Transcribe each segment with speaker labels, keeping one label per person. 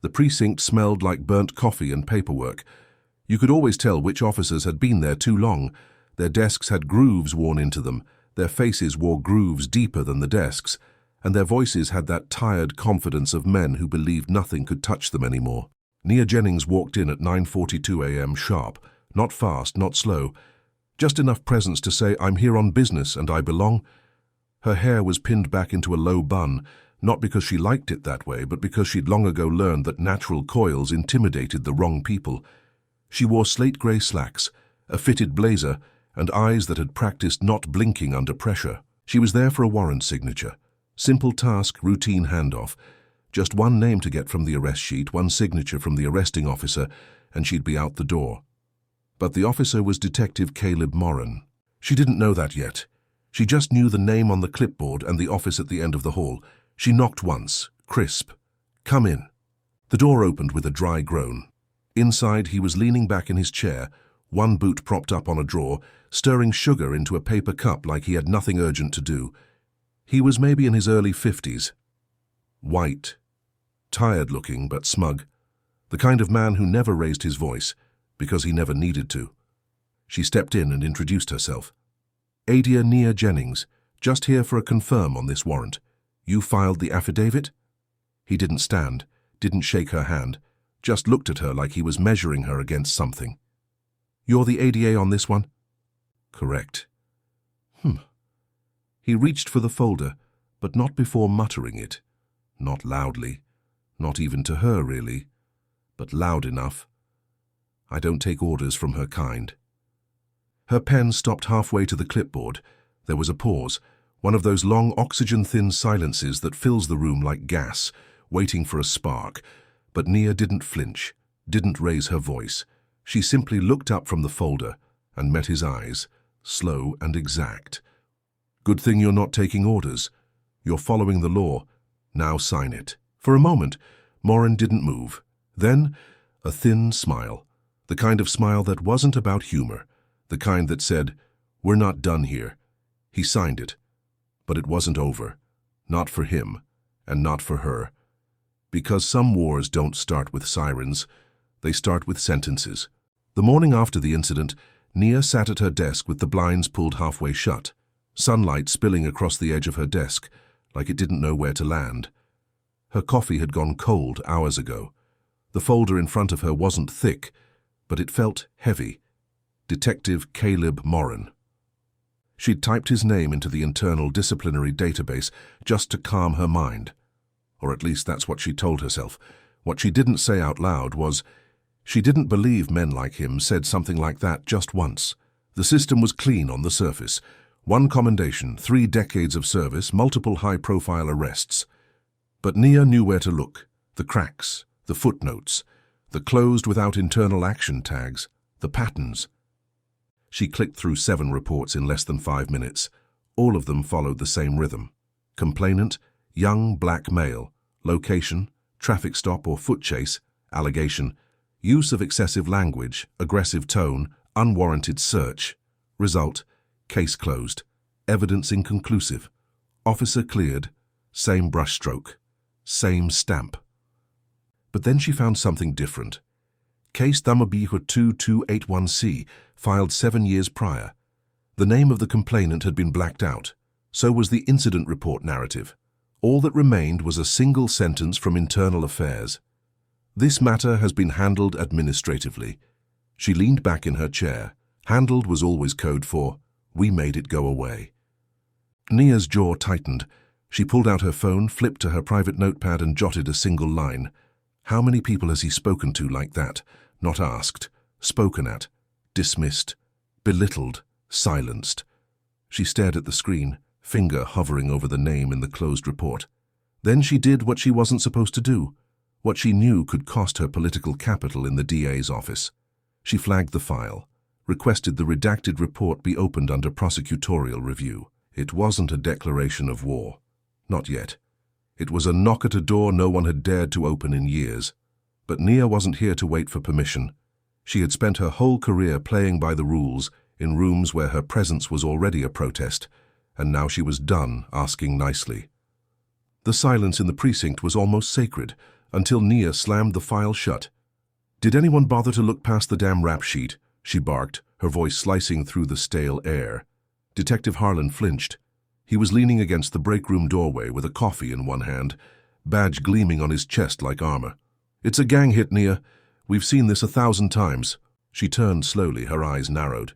Speaker 1: The precinct smelled like burnt coffee and paperwork. You could always tell which officers had been there too long. Their desks had grooves worn into them, their faces wore grooves deeper than the desks, and their voices had that tired confidence of men who believed nothing could touch them anymore. Nia Jennings walked in at 9:42 a.m. sharp, not fast, not slow, just enough presence to say, "I'm here on business and I belong." Her hair was pinned back into a low bun, not because she liked it that way, but because she'd long ago learned that natural coils intimidated the wrong people. She wore slate-grey slacks, a fitted blazer, and eyes that had practiced not blinking under pressure. She was there for a warrant signature. Simple task, routine handoff. Just one name to get from the arrest sheet, one signature from the arresting officer, and she'd be out the door. But the officer was Detective Caleb Moran. She didn't know that yet. She just knew the name on the clipboard and the office at the end of the hall. She knocked once, crisp. "Come in." The door opened with a dry groan. Inside, he was leaning back in his chair, one boot propped up on a drawer, stirring sugar into a paper cup like he had nothing urgent to do. He was maybe in his early 50s. White. Tired-looking but smug. The kind of man who never raised his voice, because he never needed to. She stepped in and introduced herself. "Adia Nia Jennings, just here for a confirm on this warrant. You filed the affidavit?" He didn't stand, didn't shake her hand, just looked at her like he was measuring her against something. "You're the ADA on this one?" "Correct." He reached for the folder, but not before muttering it. Not loudly, not even to her really, but loud enough. "I don't take orders from her kind." Her pen stopped halfway to the clipboard. There was a pause, one of those long oxygen-thin silences that fills the room like gas, waiting for a spark. But Nia didn't flinch, didn't raise her voice. She simply looked up from the folder and met his eyes, slow and exact. "Good thing you're not taking orders. You're following the law. Now sign it." For a moment, Moran didn't move. Then, a thin smile. The kind of smile that wasn't about humor. The kind that said, "We're not done here." He signed it. But it wasn't over. Not for him, and not for her. Because some wars don't start with sirens, they start with sentences. The morning after the incident, Nia sat at her desk with the blinds pulled halfway shut, sunlight spilling across the edge of her desk, like it didn't know where to land. Her coffee had gone cold hours ago. The folder in front of her wasn't thick, but it felt heavy. Detective Caleb Moran. She'd typed his name into the internal disciplinary database just to calm her mind. Or at least that's what she told herself. What she didn't say out loud was, she didn't believe men like him said something like that just once. The system was clean on the surface. One commendation, 3 decades of service, multiple high-profile arrests. But Nia knew where to look. The cracks, the footnotes, the closed without internal action tags, the patterns. She clicked through 7 reports in less than 5 minutes. All of them followed the same rhythm. Complainant, young black male. Location, traffic stop or foot chase. Allegation, use of excessive language, aggressive tone, unwarranted search. Result, case closed. Evidence inconclusive. Officer cleared. Same brushstroke. Same stamp. But then she found something different. Case Thamabiha 2281C, filed 7 years prior. The name of the complainant had been blacked out. So was the incident report narrative. All that remained was a single sentence from Internal Affairs. "This matter has been handled administratively." She leaned back in her chair. Handled was always code for, "We made it go away." Nia's jaw tightened. She pulled out her phone, flipped to her private notepad and jotted a single line. How many people has he spoken to like that? Not asked, spoken at, dismissed, belittled, silenced. She stared at the screen, finger hovering over the name in the closed report. Then she did what she wasn't supposed to do, what she knew could cost her political capital in the DA's office. She flagged the file, requested the redacted report be opened under prosecutorial review. It wasn't a declaration of war. Not yet. It was a knock at a door no one had dared to open in years. But Nia wasn't here to wait for permission. She had spent her whole career playing by the rules in rooms where her presence was already a protest, and now she was done asking nicely. The silence in the precinct was almost sacred, until Nia slammed the file shut. "Did anyone bother to look past the damn rap sheet?" she barked, her voice slicing through the stale air. Detective Harlan flinched. He was leaning against the break room doorway with a coffee in one hand, badge gleaming on his chest like armor. "It's a gang hit, Nia. We've seen this 1,000 times." She turned slowly, her eyes narrowed.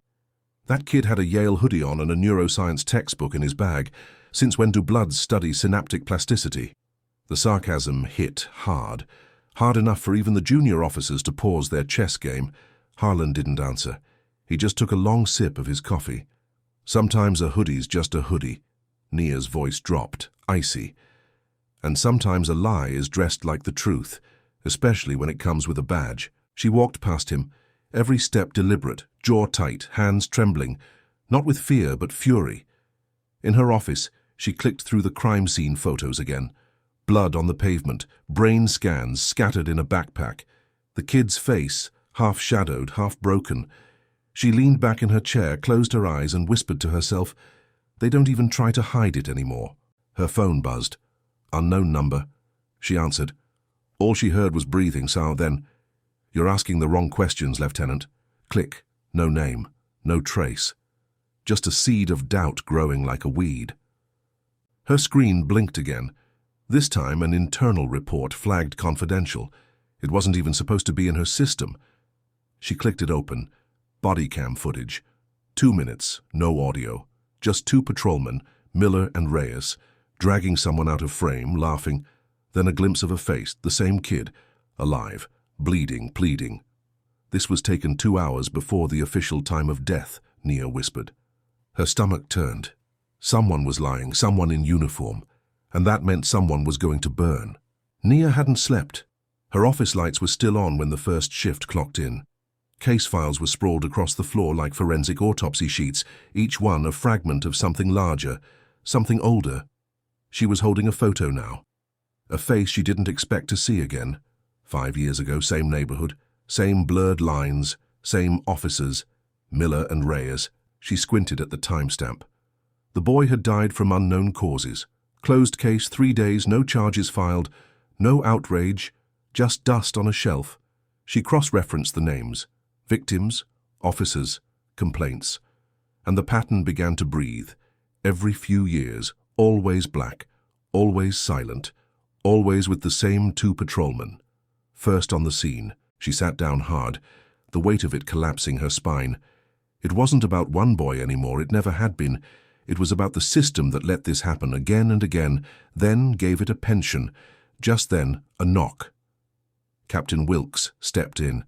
Speaker 1: "That kid had a Yale hoodie on and a neuroscience textbook in his bag. Since when do bloods study synaptic plasticity?" The sarcasm hit hard. Hard enough for even the junior officers to pause their chess game. Harlan didn't answer. He just took a long sip of his coffee. "Sometimes a hoodie's just a hoodie." Nia's voice dropped, icy. "And sometimes a lie is dressed like the truth, especially when it comes with a badge." She walked past him, every step deliberate, jaw tight, hands trembling, not with fear but fury. In her office, she clicked through the crime scene photos again. Blood on the pavement, brain scans scattered in a backpack. The kid's face, half shadowed, half broken. She leaned back in her chair, closed her eyes and whispered to herself, "They don't even try to hide it anymore." Her phone buzzed. "Unknown number." She answered. All she heard was breathing, so then, "You're asking the wrong questions, Lieutenant." Click. No name. No trace. Just a seed of doubt growing like a weed. Her screen blinked again. This time an internal report flagged confidential. It wasn't even supposed to be in her system. She clicked it open. Body cam footage. 2 minutes, no audio. Just 2 patrolmen, Miller and Reyes, dragging someone out of frame, laughing. Then a glimpse of a face, the same kid, alive, bleeding, pleading. This was taken 2 hours before the official time of death, Nia whispered. Her stomach turned. Someone was lying, someone in uniform, and that meant someone was going to burn. Nia hadn't slept. Her office lights were still on when the first shift clocked in. Case files were sprawled across the floor like forensic autopsy sheets, each one a fragment of something larger, something older. She was holding a photo now. A face she didn't expect to see again. 5 years ago, same neighborhood, same blurred lines, same officers, Miller and Reyes. She squinted at the timestamp. The boy had died from unknown causes. Closed case, 3 days, no charges filed, no outrage, just dust on a shelf. She cross-referenced the names. Victims, officers, complaints. And the pattern began to breathe. Every few years, always black, always silent, always with the same 2 patrolmen. First on the scene, she sat down hard, the weight of it collapsing her spine. It wasn't about one boy anymore, it never had been. It was about the system that let this happen again and again, then gave it a pension. Just then, a knock. Captain Wilkes stepped in.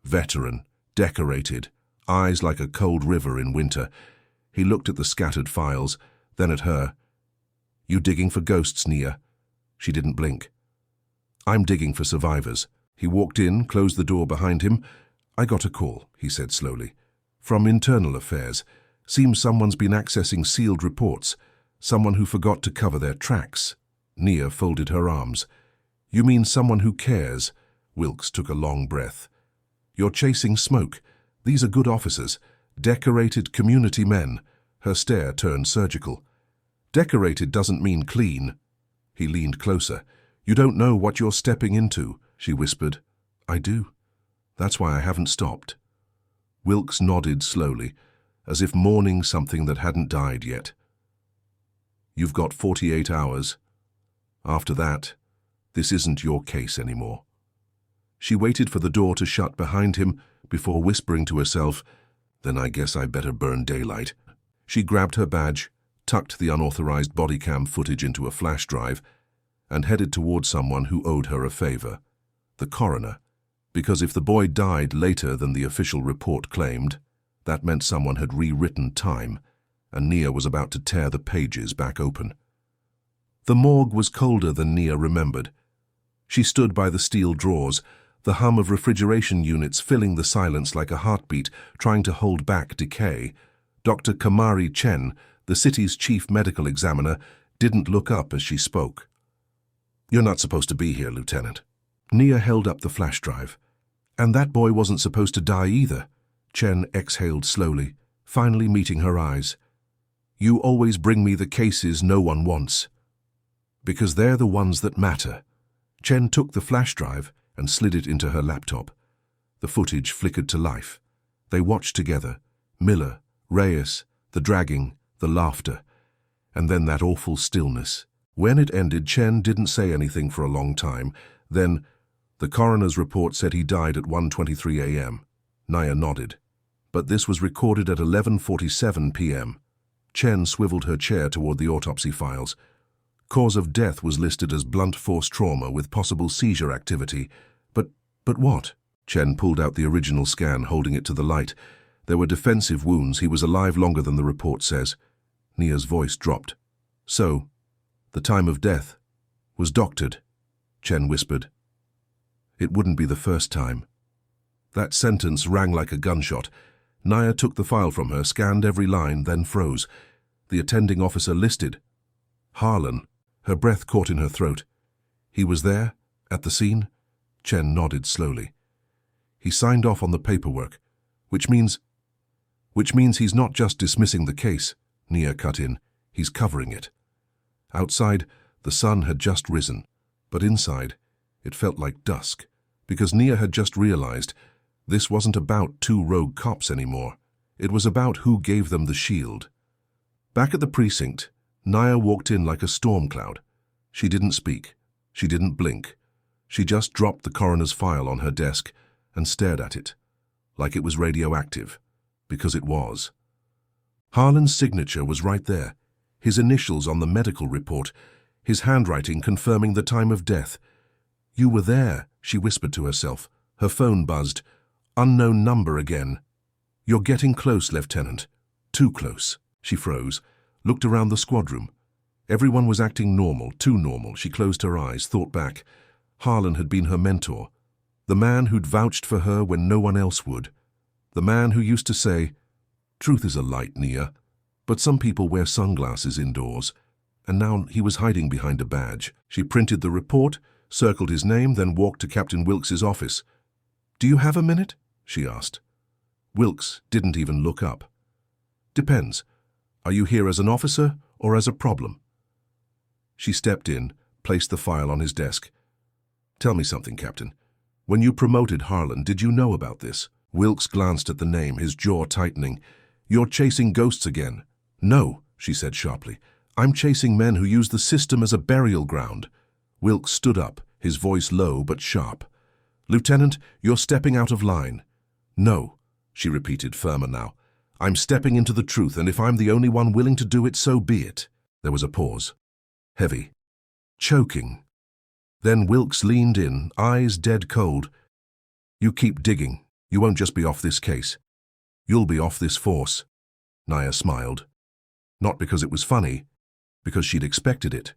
Speaker 1: Veteran, decorated, eyes like a cold river in winter. He looked at the scattered files, then at her. "You digging for ghosts, Nia?" She didn't blink. "I'm digging for survivors." He walked in, closed the door behind him. "I got a call," he said slowly. "From Internal Affairs. Seems someone's been accessing sealed reports. Someone who forgot to cover their tracks." Nia folded her arms. "You mean someone who cares?" Wilkes took a long breath. "You're chasing smoke. These are good officers. Decorated community men." Her stare turned surgical. "Decorated doesn't mean clean." He leaned closer. "You don't know what you're stepping into," she whispered. "I do. That's why I haven't stopped." Wilkes nodded slowly, as if mourning something that hadn't died yet. "You've got 48 hours. After that, this isn't your case anymore." She waited for the door to shut behind him before whispering to herself, "Then I guess I better burn daylight." She grabbed her badge, tucked the unauthorized body cam footage into a flash drive, and headed toward someone who owed her a favor. The coroner. Because if the boy died later than the official report claimed, that meant someone had rewritten time, and Nia was about to tear the pages back open. The morgue was colder than Nia remembered. She stood by the steel drawers, the hum of refrigeration units filling the silence like a heartbeat, trying to hold back decay. Dr. Kamari Chen, the city's chief medical examiner, didn't look up as she spoke. "You're not supposed to be here, Lieutenant." Nia held up the flash drive. "And that boy wasn't supposed to die either." Chen exhaled slowly, finally meeting her eyes. "You always bring me the cases no one wants." "Because they're the ones that matter." Chen took the flash drive and slid it into her laptop. The footage flickered to life. They watched together. Miller, Reyes, the dragging, the laughter, and then that awful stillness. When it ended, Chen didn't say anything for a long time. Then, the coroner's report said he died at 1:23 a.m. Nia nodded. But this was recorded at 11:47 p.m. Chen swiveled her chair toward the autopsy files. Cause of death was listed as blunt force trauma with possible seizure activity. But what? Chen pulled out the original scan, holding it to the light. There were defensive wounds. He was alive longer than the report says. Nia's voice dropped. So, the time of death was doctored, Chen whispered. It wouldn't be the first time. That sentence rang like a gunshot. Nia took the file from her, scanned every line, then froze. The attending officer listed. Harlan. Her breath caught in her throat. He was there, at the scene? Chen nodded slowly. He signed off on the paperwork, which means he's not just dismissing the case, Nia cut in. He's covering it. Outside, the sun had just risen, but inside, it felt like dusk, because Nia had just realized this wasn't about two rogue cops anymore. It was about who gave them the shield. Back at the precinct, Nia walked in like a storm cloud. She didn't speak. She didn't blink. She just dropped the coroner's file on her desk and stared at it, like it was radioactive, because it was. Harlan's signature was right there, his initials on the medical report, his handwriting confirming the time of death. You were there, she whispered to herself. Her phone buzzed. Unknown number again. You're getting close, Lieutenant. Too close. She froze, looked around the squad room. Everyone was acting normal, too normal. She closed her eyes, thought back. Harlan had been her mentor, the man who'd vouched for her when no one else would, the man who used to say, "Truth is a light, Nia, but some people wear sunglasses indoors," and now he was hiding behind a badge. She printed the report, circled his name, then walked to Captain Wilkes's office. "Do you have a minute?" she asked. Wilkes didn't even look up. "Depends. Are you here as an officer or as a problem?" She stepped in, placed the file on his desk. "Tell me something, Captain. When you promoted Harlan, did you know about this?" Wilkes glanced at the name, his jaw tightening. "You're chasing ghosts again." "No," she said sharply. "I'm chasing men who use the system as a burial ground." Wilkes stood up, his voice low but sharp. "Lieutenant, you're stepping out of line." "No," she repeated, firmer now. "I'm stepping into the truth, and if I'm the only one willing to do it, so be it." There was a pause. Heavy. Choking. Then Wilkes leaned in, eyes dead cold. "You keep digging. You won't just be off this case. You'll be off this force." Nia smiled. Not because it was funny, because she'd expected it.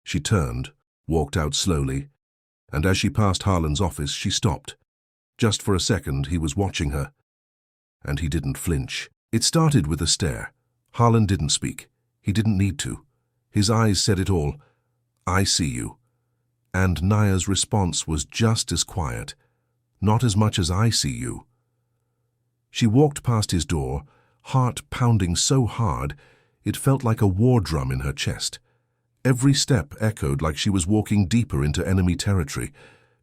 Speaker 1: She turned, walked out slowly, and as she passed Harlan's office, she stopped. Just for a second, he was watching her. And he didn't flinch. It started with a stare. Harlan didn't speak. He didn't need to. His eyes said it all. "I see you." And Nia's response was just as quiet. "Not as much as I see you." She walked past his door, heart pounding so hard it felt like a war drum in her chest. Every step echoed like she was walking deeper into enemy territory,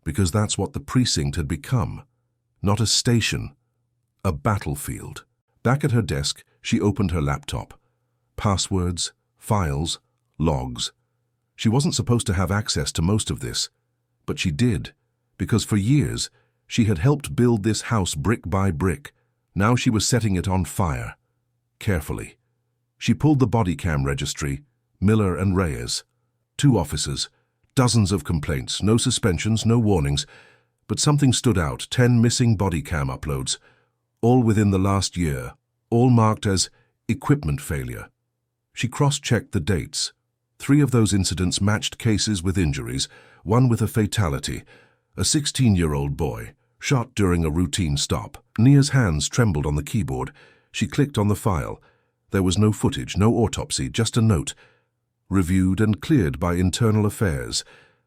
Speaker 1: because that's what the precinct had become. Not a station, a battlefield. Back at her desk, she opened her laptop. Passwords, files, logs. She wasn't supposed to have access to most of this, but she did, because for years she had helped build this house brick by brick. Now she was setting it on fire. Carefully. She pulled the body cam registry, Miller and Reyes. 2 officers, dozens of complaints, no suspensions, no warnings, but something stood out, 10 missing body cam uploads, all within the last year, all marked as equipment failure. She cross-checked the dates. 3 of those incidents matched cases with injuries, one with a fatality, a 16-year-old boy, shot during a routine stop. Nia's hands trembled on the keyboard. She clicked on the file. There was no footage, no autopsy, just a note. Reviewed and cleared by Internal Affairs,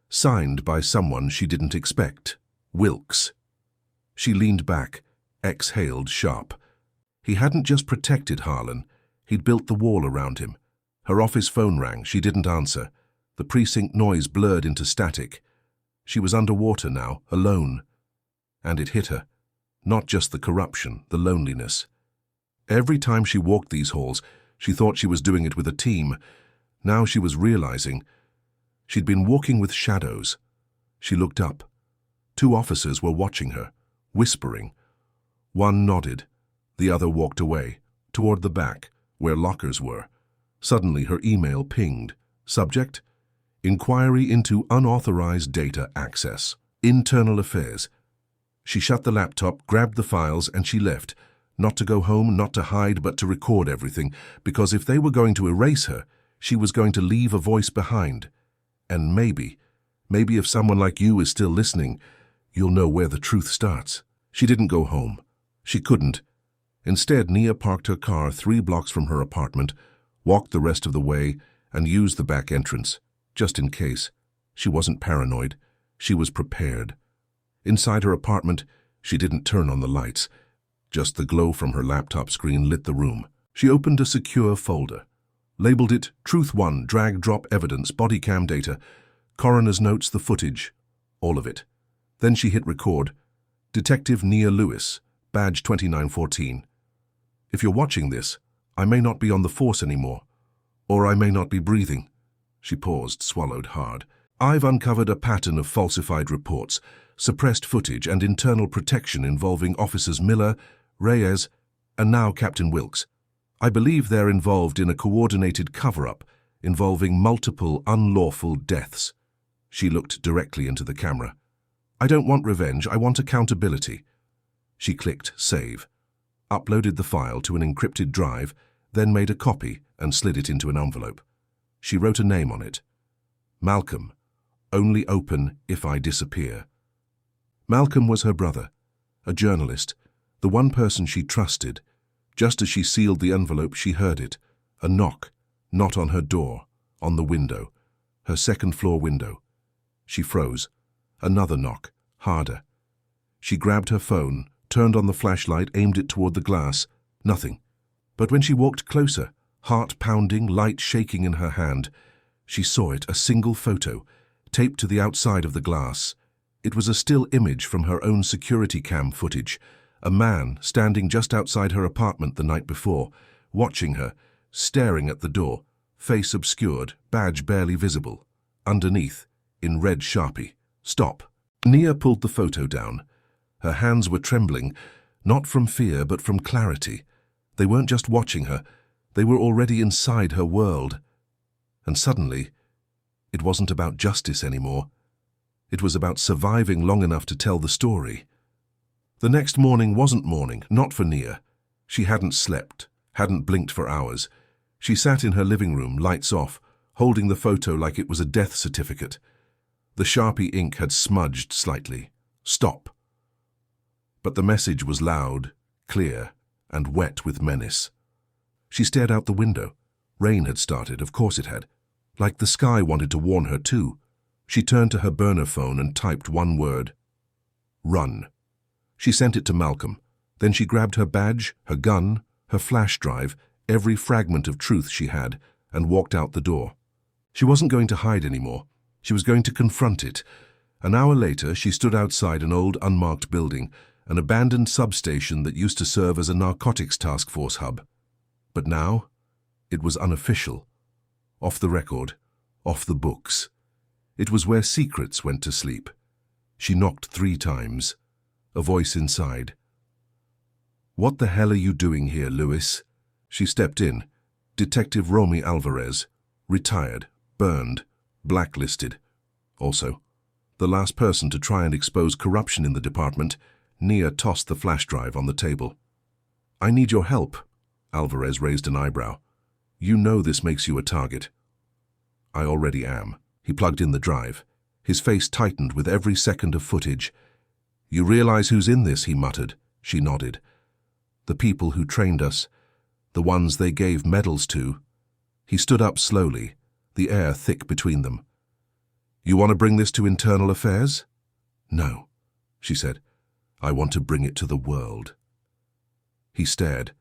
Speaker 1: signed by someone she didn't expect. Wilkes. She leaned back, exhaled sharp. He hadn't just protected Harlan, he'd built the wall around him. Her office phone rang. She didn't answer. The precinct noise blurred into static. She was underwater now, alone. And it hit her. Not just the corruption, the loneliness. Every time she walked these halls, she thought she was doing it with a team. Now she was realizing she'd been walking with shadows. She looked up. 2 officers were watching her, whispering. One nodded. The other walked away, toward the back, where lockers were. Suddenly her email pinged. Subject: Inquiry into unauthorized data access. Internal Affairs. She shut the laptop, grabbed the files, and she left. Not to go home, not to hide, but to record everything, because if they were going to erase her, she was going to leave a voice behind. And maybe if someone like you is still listening, you'll know where the truth starts. She didn't go home. She couldn't. Instead, Nia parked her car 3 blocks from her apartment, walked the rest of the way, and used the back entrance, just in case. She wasn't paranoid. She was prepared. Inside her apartment, she didn't turn on the lights. Just the glow from her laptop screen lit the room. She opened a secure folder. Labeled it Truth 1, Drag Drop Evidence, Body Cam Data, Coroner's Notes, the footage. All of it. Then she hit record. Detective Nia Lewis, badge 2914. If you're watching this, I may not be on the force anymore. Or I may not be breathing. She paused, swallowed hard. I've uncovered a pattern of falsified reports, suppressed footage, and internal protection involving Officers Miller, Reyes, and now Captain Wilkes. I believe they're involved in a coordinated cover-up involving multiple unlawful deaths. She looked directly into the camera. I don't want revenge, I want accountability. She clicked Save, uploaded the file to an encrypted drive, then made a copy and slid it into an envelope. She wrote a name on it. Malcolm. Only open if I disappear. Malcolm was her brother, a journalist, the one person she trusted. Just as she sealed the envelope, she heard it. A knock, not on her door, on the window, her second-floor window. She froze. Another knock, harder. She grabbed her phone, turned on the flashlight, aimed it toward the glass. Nothing. But when she walked closer, heart pounding, light shaking in her hand, she saw it, a single photo, taped to the outside of the glass. It was a still image from her own security cam footage. A man standing just outside her apartment the night before, watching her, staring at the door, face obscured, badge barely visible. Underneath, in red Sharpie, stop. Nia pulled the photo down. Her hands were trembling, not from fear but from clarity. They weren't just watching her, they were already inside her world. And suddenly, it wasn't about justice anymore. It was about surviving long enough to tell the story. The next morning wasn't morning, not for Nia. She hadn't slept, hadn't blinked for hours. She sat in her living room, lights off, holding the photo like it was a death certificate. The Sharpie ink had smudged slightly. Stop. But the message was loud, clear, and wet with menace. She stared out the window. Rain had started, of course it had. Like the sky wanted to warn her too. She turned to her burner phone and typed one word. Run. She sent it to Malcolm. Then she grabbed her badge, her gun, her flash drive, every fragment of truth she had, and walked out the door. She wasn't going to hide anymore. She was going to confront it. An hour later, she stood outside an old unmarked building, an abandoned substation that used to serve as a narcotics task force hub. But now, it was unofficial. Off the record, off the books. It was where secrets went to sleep. She knocked 3 times. A voice inside. What the hell are you doing here, Lewis? She stepped in. Detective Romy Alvarez. Retired. Burned. Blacklisted. Also, the last person to try and expose corruption in the department. Nia tossed the flash drive on the table. I need your help. Alvarez raised an eyebrow. You know this makes you a target. I already am. He plugged in the drive. His face tightened with every second of footage. You realize who's in this, he muttered. She nodded. The people who trained us. The ones they gave medals to. He stood up slowly, the air thick between them. You want to bring this to internal affairs? No, she said. I want to bring it to the world. He stared.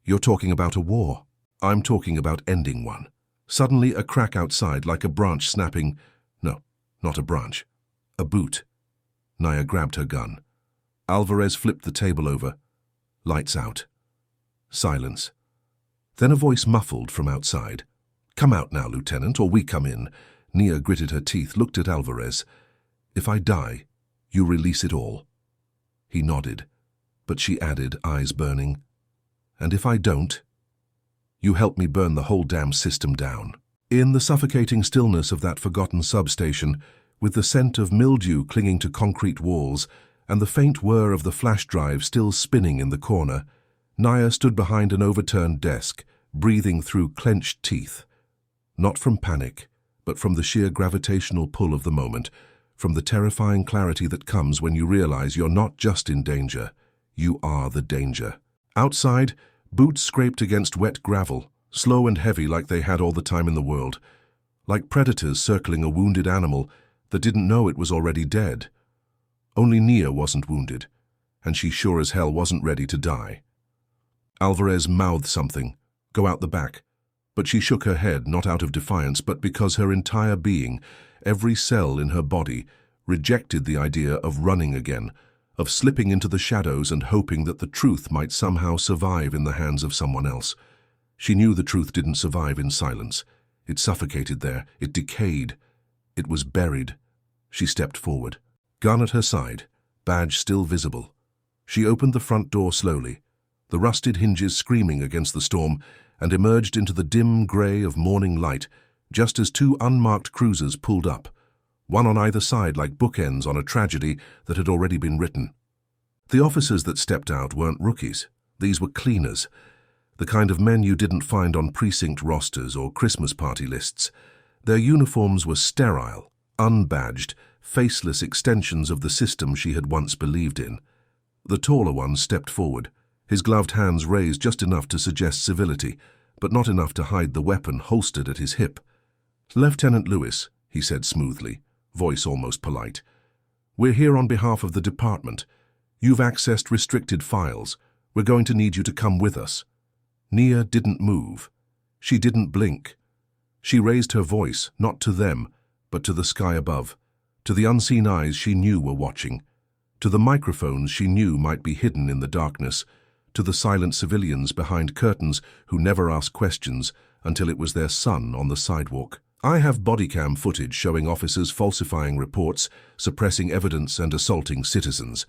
Speaker 1: You're talking about a war. I'm talking about ending one. Suddenly a crack outside, like a branch snapping. No, not a branch. A boot. Nia grabbed her gun. Alvarez flipped the table over. Lights out. Silence. Then a voice muffled from outside. "Come out now, Lieutenant, or we come in." Nia gritted her teeth, looked at Alvarez. "If I die, you release it all." He nodded, but she added, eyes burning, "And if I don't, you help me burn the whole damn system down." In the suffocating stillness of that forgotten substation, with the scent of mildew clinging to concrete walls and the faint whir of the flash drive still spinning in the corner, Nia stood behind an overturned desk, breathing through clenched teeth. Not from panic, but from the sheer gravitational pull of the moment, from the terrifying clarity that comes when you realize you're not just in danger, you are the danger. Outside, boots scraped against wet gravel, slow and heavy like they had all the time in the world, like predators circling a wounded animal that didn't know it was already dead. Only Nia wasn't wounded, and she sure as hell wasn't ready to die. Alvarez mouthed something, "Go out the back," but she shook her head, not out of defiance, but because her entire being, every cell in her body, rejected the idea of running again, of slipping into the shadows and hoping that the truth might somehow survive in the hands of someone else. She knew the truth didn't survive in silence. It suffocated there. It decayed. It was buried. She stepped forward, gun at her side, badge still visible. She opened the front door slowly, the rusted hinges screaming against the storm, and emerged into the dim grey of morning light just as two unmarked cruisers pulled up, one on either side like bookends on a tragedy that had already been written. The officers that stepped out weren't rookies. These were cleaners, the kind of men you didn't find on precinct rosters or Christmas party lists. Their uniforms were sterile, unbadged, faceless extensions of the system she had once believed in. The taller one stepped forward, his gloved hands raised just enough to suggest civility, but not enough to hide the weapon holstered at his hip. "Lieutenant Lewis," he said smoothly, voice almost polite. "We're here on behalf of the department. You've accessed restricted files. We're going to need you to come with us." Nia didn't move. She didn't blink. She raised her voice, not to them, but to the sky above, to the unseen eyes she knew were watching, to the microphones she knew might be hidden in the darkness, to the silent civilians behind curtains who never asked questions until it was their son on the sidewalk. "I have bodycam footage showing officers falsifying reports, suppressing evidence and assaulting citizens.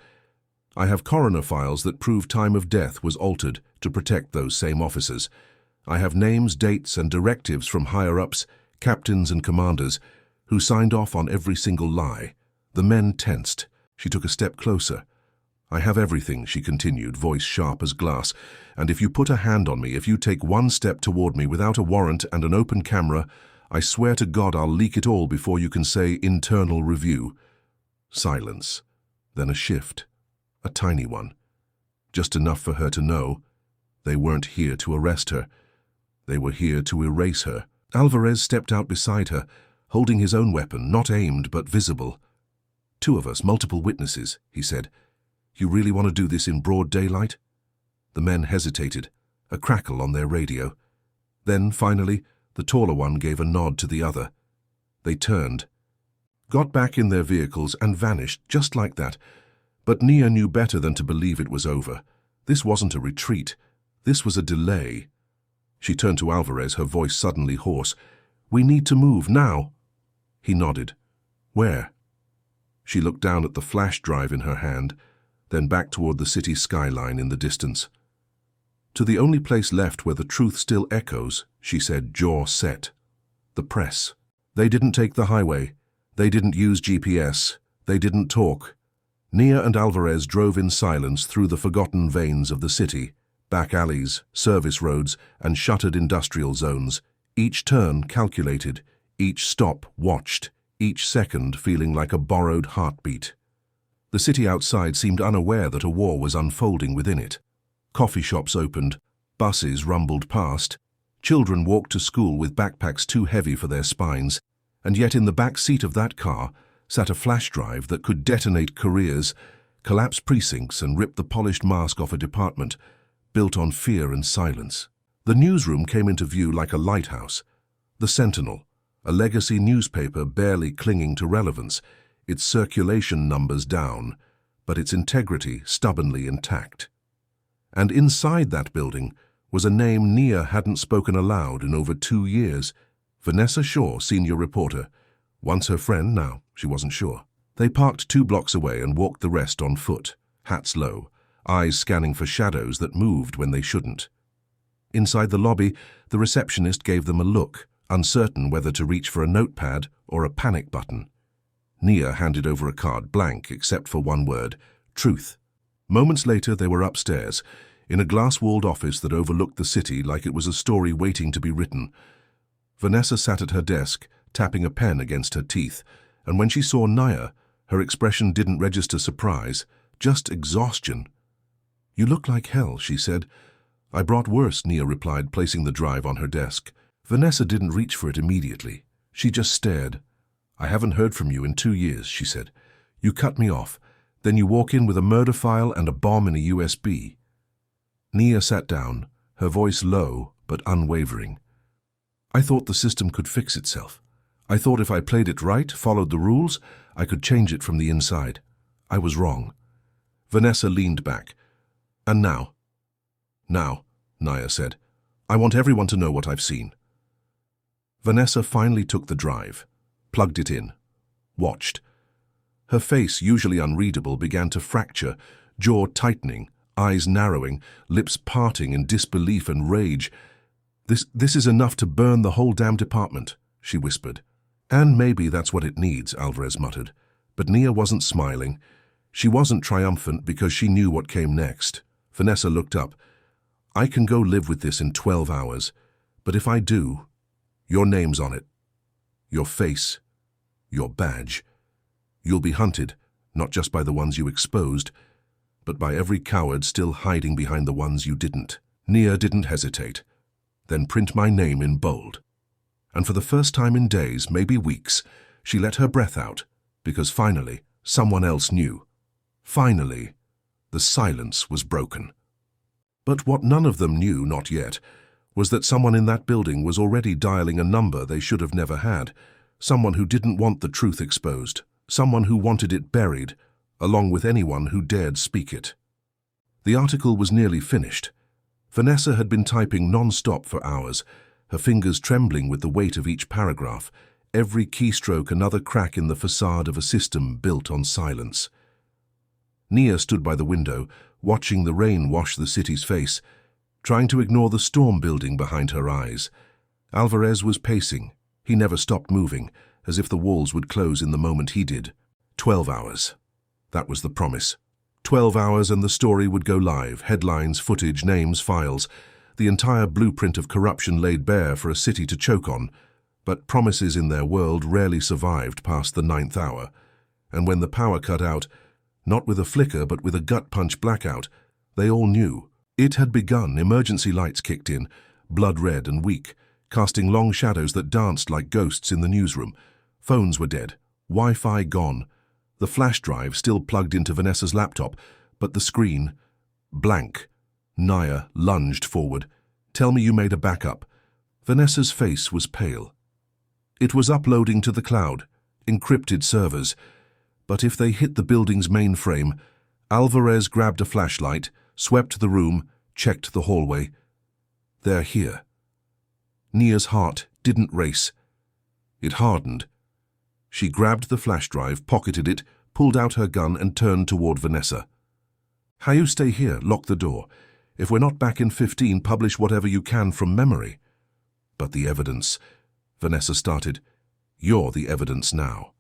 Speaker 1: I have coroner files that prove time of death was altered to protect those same officers. I have names, dates, and directives from higher-ups, captains and commanders, who signed off on every single lie." The men tensed. She took a step closer. "I have everything," she continued, voice sharp as glass, "and if you put a hand on me, if you take one step toward me without a warrant and an open camera, I swear to God I'll leak it all before you can say internal review." Silence. Then a shift. A tiny one. Just enough for her to know they weren't here to arrest her. They were here to erase her. Alvarez stepped out beside her, holding his own weapon, not aimed but visible. "Two of us, multiple witnesses," he said. "You really want to do this in broad daylight?" The men hesitated, a crackle on their radio. Then, finally, the taller one gave a nod to the other. They turned, got back in their vehicles and vanished just like that. But Nia knew better than to believe it was over. This wasn't a retreat. This was a delay. She turned to Alvarez, her voice suddenly hoarse. "We need to move, now." He nodded. "Where?" She looked down at the flash drive in her hand, then back toward the city skyline in the distance. "To the only place left where the truth still echoes," she said, jaw set. "The press. They didn't take the highway. They didn't use GPS. They didn't talk." Nia and Alvarez drove in silence through the forgotten veins of the city, back alleys, service roads, and shuttered industrial zones, each turn calculated, each stop watched, each second feeling like a borrowed heartbeat. The city outside seemed unaware that a war was unfolding within it. Coffee shops opened, buses rumbled past, children walked to school with backpacks too heavy for their spines, and yet in the back seat of that car sat a flash drive that could detonate careers, collapse precincts, and rip the polished mask off a department built on fear and silence. The newsroom came into view like a lighthouse. The Sentinel, a legacy newspaper barely clinging to relevance, its circulation numbers down, but its integrity stubbornly intact. And inside that building was a name Nia hadn't spoken aloud in over 2 years. Vanessa Shaw, senior reporter. Once her friend, now she wasn't sure. They parked 2 blocks away and walked the rest on foot, hats low, eyes scanning for shadows that moved when they shouldn't. Inside the lobby, the receptionist gave them a look, uncertain whether to reach for a notepad or a panic button. Nia handed over a card blank except for one word, truth. Moments later they were upstairs, in a glass-walled office that overlooked the city like it was a story waiting to be written. Vanessa sat at her desk, tapping a pen against her teeth, and when she saw Nia, her expression didn't register surprise, just exhaustion. "You look like hell," she said. "I brought worse," Nia replied, placing the drive on her desk. Vanessa didn't reach for it immediately. She just stared. "I haven't heard from you in 2 years," she said. "You cut me off. Then you walk in with a murder file and a bomb in a USB. Nia sat down, her voice low but unwavering. "I thought the system could fix itself. I thought if I played it right, followed the rules, I could change it from the inside. I was wrong." Vanessa leaned back. "And now?" "Now," Nia said, "I want everyone to know what I've seen." Vanessa finally took the drive, plugged it in, watched. Her face, usually unreadable, began to fracture, jaw tightening, eyes narrowing, lips parting in disbelief and rage. This is enough to burn the whole damn department," she whispered. "And maybe that's what it needs," Alvarez muttered. But Nia wasn't smiling. She wasn't triumphant because she knew what came next. Vanessa looked up. "I can go live with this in 12 hours, but if I do, your name's on it. Your face, your badge. You'll be hunted, not just by the ones you exposed, but by every coward still hiding behind the ones you didn't." Nia didn't hesitate. "Then print my name in bold." And for the first time in days, maybe weeks, she let her breath out, because finally, someone else knew. Finally, the silence was broken. But what none of them knew, not yet, was that someone in that building was already dialing a number they should have never had, someone who didn't want the truth exposed, someone who wanted it buried, along with anyone who dared speak it. The article was nearly finished. Vanessa had been typing non-stop for hours, her fingers trembling with the weight of each paragraph, every keystroke another crack in the facade of a system built on silence. Nia stood by the window, watching the rain wash the city's face, trying to ignore the storm building behind her eyes. Alvarez was pacing. He never stopped moving, as if the walls would close in the moment he did. 12 hours. That was the promise. 12 hours and the story would go live, headlines, footage, names, files, the entire blueprint of corruption laid bare for a city to choke on. But promises in their world rarely survived past the 9th hour. And when the power cut out, not with a flicker but with a gut-punch blackout, they all knew. It had begun. Emergency lights kicked in, blood-red and weak, casting long shadows that danced like ghosts in the newsroom. Phones were dead, Wi-Fi gone, the flash drive still plugged into Vanessa's laptop, but the screen, blank. Nia lunged forward. "Tell me you made a backup." Vanessa's face was pale. "It was uploading to the cloud, encrypted servers. But if they hit the building's mainframe..." Alvarez grabbed a flashlight, swept the room, checked the hallway. "They're here." Nia's heart didn't race. It hardened. She grabbed the flash drive, pocketed it, pulled out her gun and turned toward Vanessa. "How you stay here? Lock the door. If we're not back in 15, publish whatever you can from memory." "But the evidence..." Vanessa started. "You're the evidence now."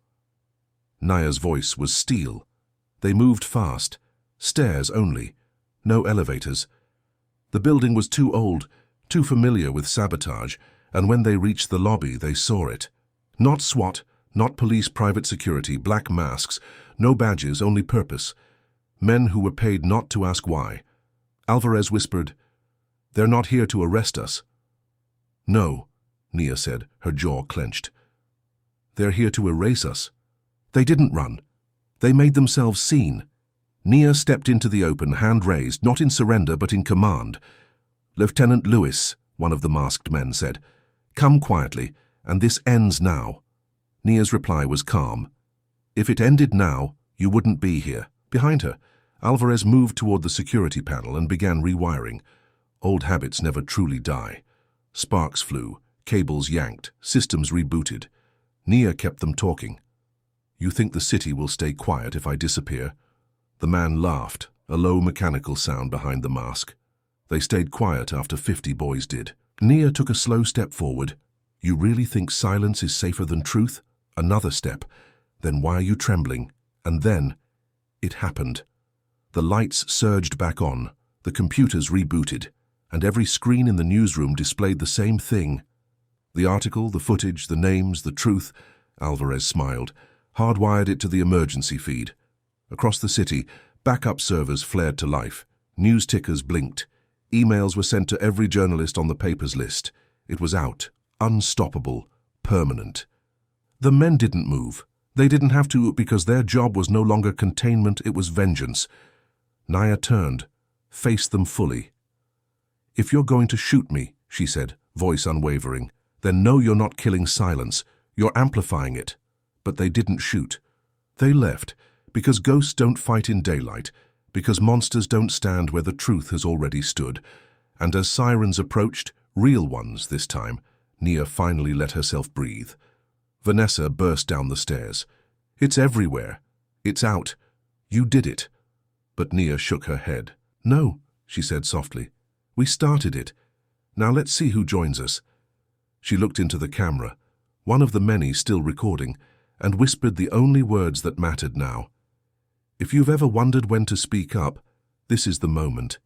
Speaker 1: Nia's voice was steel. They moved fast. Stairs only. No elevators. The building was too old, too familiar with sabotage, and when they reached the lobby, they saw it. Not SWAT, not police private security, black masks, no badges, only purpose. Men who were paid not to ask why. Alvarez whispered, "They're not here to arrest us." "No," Nia said, her jaw clenched. "They're here to erase us." They didn't run. They made themselves seen. Nia stepped into the open, hand raised, not in surrender but in command. "Lieutenant Lewis," one of the masked men said, "come quietly, and this ends now." Nia's reply was calm. If it ended now, you wouldn't be here. Behind her, Alvarez moved toward the security panel and began rewiring. Old habits never truly die. Sparks flew, cables yanked, systems rebooted. Nia kept them talking. You think the city will stay quiet if I disappear? The man laughed, a low mechanical sound behind the mask. They stayed quiet after 50 boys did. Nia took a slow step forward. You really think silence is safer than truth? Another step. Then why are you trembling? And then, it happened. The lights surged back on, the computers rebooted, and every screen in the newsroom displayed the same thing. The article, the footage, the names, the truth, Alvarez smiled, hardwired it to the emergency feed. Across the city, backup servers flared to life. News tickers blinked. Emails were sent to every journalist on the paper's list. It was out, unstoppable, permanent. The men didn't move. They didn't have to because their job was no longer containment, it was vengeance. Nia turned, faced them fully. If you're going to shoot me, she said, voice unwavering, then know you're not killing silence. You're amplifying it. But they didn't shoot. They left, because ghosts don't fight in daylight, because monsters don't stand where the truth has already stood. And as sirens approached, real ones this time, Nia finally let herself breathe. Vanessa burst down the stairs. It's everywhere. It's out. You did it. But Nia shook her head. No, she said softly. We started it. Now let's see who joins us. She looked into the camera, one of the many still recording, and whispered the only words that mattered now. If you've ever wondered when to speak up, this is the moment.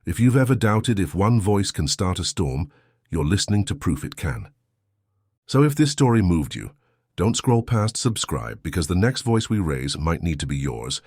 Speaker 1: If you've ever doubted if one voice can start a storm, you're listening to proof it can. So if this story moved you, don't scroll past subscribe because the next voice we raise might need to be yours.